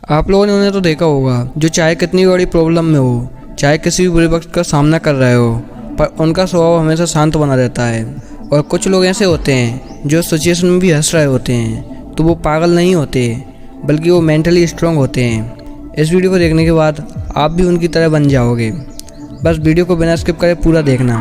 आप लोगों ने उन्हें तो देखा होगा जो चाहे कितनी बड़ी प्रॉब्लम में हो, चाहे किसी भी बुरे वक्त का सामना कर रहे हो, पर उनका स्वभाव हमेशा शांत बना रहता है। और कुछ लोग ऐसे होते हैं जो सिचुएशन में भी हंस रहे होते हैं, तो वो पागल नहीं होते बल्कि वो मेंटली स्ट्रांग होते हैं। इस वीडियो को देखने के बाद आप भी उनकी तरह बन जाओगे। बस वीडियो को बिना स्किप करे पूरा देखना।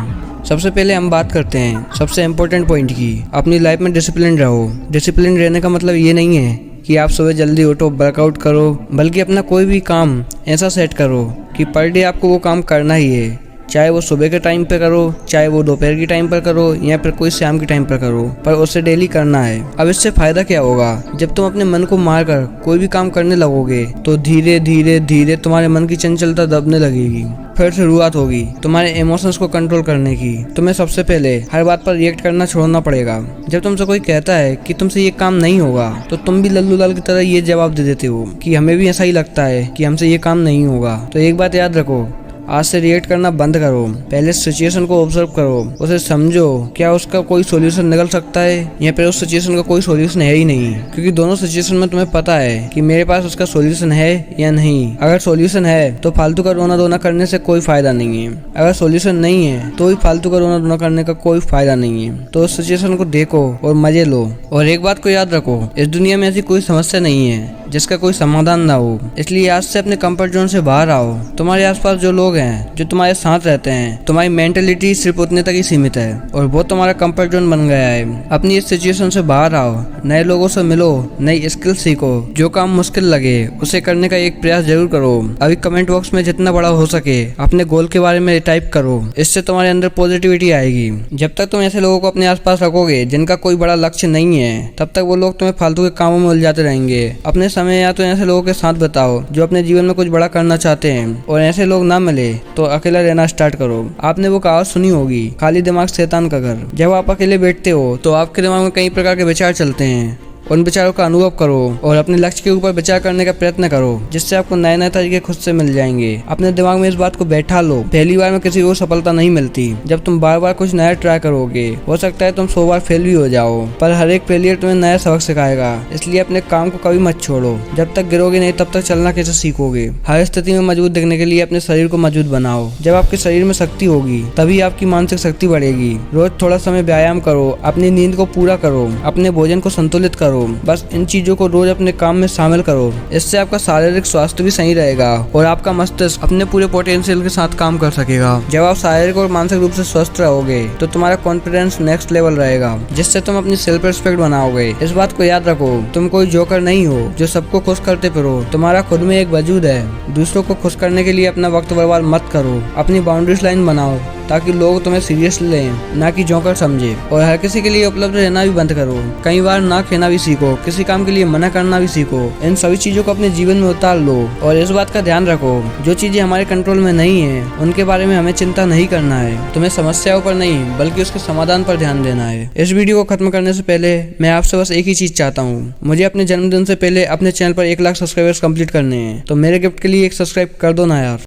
सबसे पहले हम बात करते हैं सबसे इम्पोर्टेंट पॉइंट की। अपनी लाइफ में डिसिप्लिन रहो। डिसिप्लिन रहने का मतलब ये नहीं है कि आप सुबह जल्दी उठो, वर्कआउट करो, बल्कि अपना कोई भी काम ऐसा सेट करो कि पर डे आपको वो काम करना ही है। चाहे वो सुबह के टाइम पे करो, चाहे वो दोपहर की टाइम पर करो, या फिर कोई शाम के टाइम पर करो, पर उसे डेली करना है। अब इससे फ़ायदा क्या होगा? जब तुम अपने मन को मारकर कोई भी काम करने लगोगे तो धीरे धीरे धीरे तुम्हारे मन की चंचलता दबने लगेगी। फिर शुरुआत होगी तुम्हारे इमोशंस को कंट्रोल करने की। तुम्हें सबसे पहले हर बात पर रिएक्ट करना छोड़ना पड़ेगा। जब तुमसे कोई कहता है कि तुमसे ये काम नहीं होगा, तो तुम भी लल्लू लाल की तरह ये जवाब दे देते हो कि हमें भी ऐसा ही लगता है कि हमसे ये काम नहीं होगा। तो एक बात याद रखो, आज से रिएक्ट करना बंद करो। पहले सिचुएशन को ऑब्जर्व करो, उसे समझो, क्या उसका कोई सॉल्यूशन निकल सकता है या फिर उस सिचुएशन का कोई सॉल्यूशन है ही नहीं। क्योंकि दोनों सिचुएशन में तुम्हें पता है कि मेरे पास उसका सॉल्यूशन है या नहीं। अगर सॉल्यूशन है तो फालतू का रोना धोना करने से कोई फायदा नहीं है। अगर सॉल्यूशन नहीं है तो भी फालतू का रोना धोना करने का कोई फायदा नहीं है। तो उस सिचुएशन को देखो और मजे लो। और एक बात को याद रखो, इस दुनिया में ऐसी कोई समस्या नहीं है जिसका कोई समाधान ना हो। इसलिए आज से अपने कंफर्ट जोन से बाहर आओ। तुम्हारे आसपास जो लोग हैं, जो तुम्हारे साथ रहते हैं, तुम्हारी मेंटेलिटी सिर्फ उतने तक ही सीमित है और वो तुम्हारा कंफर्ट जोन बन गया है। अपनी इस सिचुएशन से बाहर आओ, नए लोगों से मिलो, नई स्किल सीखो। जो काम मुश्किल लगे उसे करने का एक प्रयास जरूर करो। अभी कमेंट बॉक्स में जितना बड़ा हो सके अपने गोल के बारे में टाइप करो। इससे तुम्हारे अंदर पॉजिटिविटी आएगी। जब तक तुम ऐसे लोगों को अपने आसपास रखोगे जिनका कोई बड़ा लक्ष्य नहीं है, तब तक वो लोग तुम्हें फालतू के कामों में उलझाते रहेंगे। अपने समय या तो ऐसे लोगों के साथ बिताओ जो अपने जीवन में कुछ बड़ा करना चाहते हैं, और ऐसे लोग ना मिले तो अकेला रहना स्टार्ट करो। आपने वो कहावत सुनी होगी, खाली दिमाग शैतान का घर। जब आप अकेले बैठते हो तो आपके दिमाग में कई प्रकार के विचार चलते हैं। उन विचारों का अनुभव करो और अपने लक्ष्य के ऊपर विचार करने का प्रयत्न करो, जिससे आपको नए नए तरीके खुद से मिल जाएंगे। अपने दिमाग में इस बात को बैठा लो, पहली बार में किसी को सफलता नहीं मिलती। जब तुम बार बार कुछ नया ट्राई करोगे, हो सकता है तुम 100 बार फेल भी हो जाओ, पर हर एक फेलियर तुम्हें नया सबक सिखाएगा। इसलिए अपने काम को कभी मत छोड़ो। जब तक गिरोगे नहीं तब तक चलना कैसे सीखोगे। हर स्थिति में मजबूत दिखने के लिए अपने शरीर को मजबूत बनाओ। जब आपके शरीर में शक्ति होगी तभी आपकी मानसिक शक्ति बढ़ेगी। रोज थोड़ा समय व्यायाम करो, अपनी नींद को पूरा करो, अपने भोजन को संतुलित करो। बस इन चीजों को रोज अपने काम में शामिल करो। इससे आपका शारीरिक स्वास्थ्य भी सही रहेगा और आपका मस्तिष्क अपने पूरे पोटेंशियल के साथ काम कर सकेगा। जब आप शारीरिक और मानसिक रूप से स्वस्थ रहोगे तो तुम्हारा कॉन्फिडेंस नेक्स्ट लेवल रहेगा, जिससे तुम अपनी सेल्फ रिस्पेक्ट बनाओगे। इस बात को याद रखो, तुम कोई जोकर नहीं हो जो सबको खुश करते फिरो। तुम्हारा खुद में एक वजूद है। दूसरों को खुश करने के लिए अपना वक्त बर्बाद मत करो। अपनी बाउंड्रीज लाइन बनाओ ताकि लोग तुम्हें सीरियसली लें, ना कि जोकर समझे। और हर किसी के लिए उपलब्ध रहना भी बंद करो। कई बार ना कहना भी सीखो, किसी काम के लिए मना करना भी सीखो। इन सभी चीजों को अपने जीवन में उतार लो। और इस बात का ध्यान रखो, जो चीजें हमारे कंट्रोल में नहीं है उनके बारे में हमें चिंता नहीं करना है। तुम्हें समस्याओं पर नहीं बल्कि उसके समाधान पर ध्यान देना है। इस वीडियो को खत्म करने से पहले मैं आपसे बस एक ही चीज चाहता हूँ, मुझे अपने जन्मदिन से पहले अपने चैनल पर 1 लाख सब्सक्राइबर्स कंप्लीट करने हैं। तो मेरे गिफ्ट के लिए एक सब्सक्राइब कर दो ना यार।